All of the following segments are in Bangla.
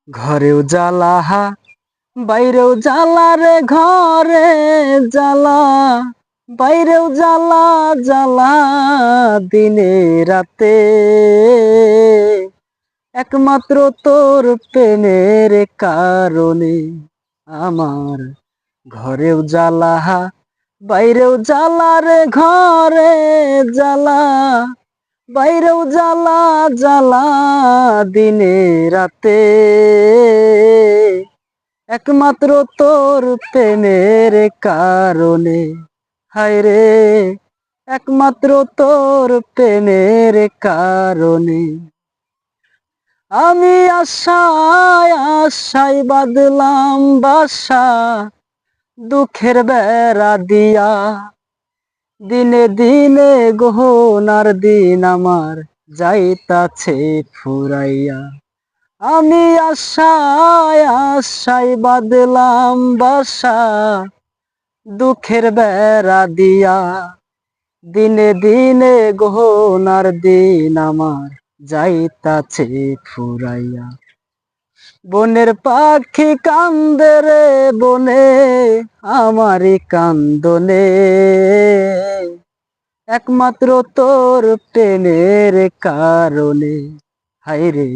ঘরেও জ্বালা বাইরেও জ্বালা রে, ঘরে জ্বালা বাইরেও জ্বালা, জ্বালা দিনে রাতে। একমাত্র তোর প্রেমের কারণে আমার ঘরেও জ্বালা বাইরেও জ্বালা রে, ঘরে জ্বালা বাইরেও জ্বালা, জ্বালা দিনে রাতে। একমাত্র তোর প্রেমের কারণে, হায়রে একমাত্র তোর প্রেমের কারণে আমি আশায় আশায় বাঁধলাম বাসা, দুঃখের বেড়া দিয়া। দিনে দিনে গহনার দিন আমার যাইতাছে ফুরাইয়া। আমি আশায় আশায় বাঁধলাম বাসা, দুঃখের বেড়া দিয়া। দিনে দিনে গহনার দিন আমার যাইতাছে ফুরাইয়া। বনের পাখি কান্দে রে বনে, আমারই কান্দনে একমাত্র তোর প্রেমের কারণে। হায়রে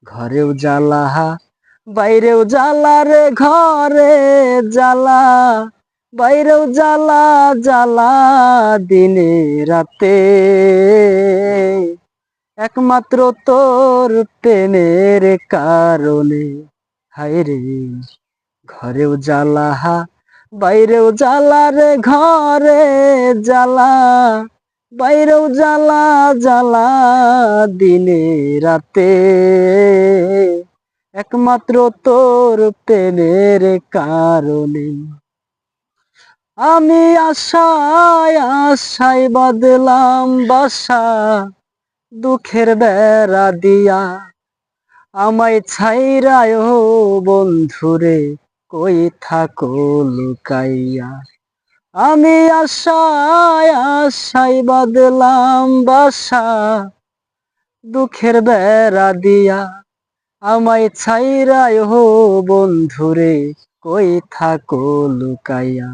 ঘরেও জ্বালা বাইরেও জ্বালা রে, ঘরে জ্বালা বাইরেও জ্বালা, জ্বালা দিনে রাতে। একমাত্র তোর প্রেমের কারণে, হায়রে ঘরেও জ্বালা বাইরেও জ্বালা রে, ঘরে জ্বালা বাইরেও জ্বালা, জ্বালা দিনে রাতে। একমাত্র তোর প্রেমের কারণে আমি আশায় আশায় বাঁধলাম বাসা, দুঃখের বেড়া দিয়া। আমায় ছাইরায় বন্ধুরে, কই থাকো লুকাইয়া। আমি আশায় আশায় বাঁধলাম বাসা, দুঃখের বেড়া দিয়া। আমায় ছাইরায় বন্ধুরে, কই থাকো লুকাইয়া।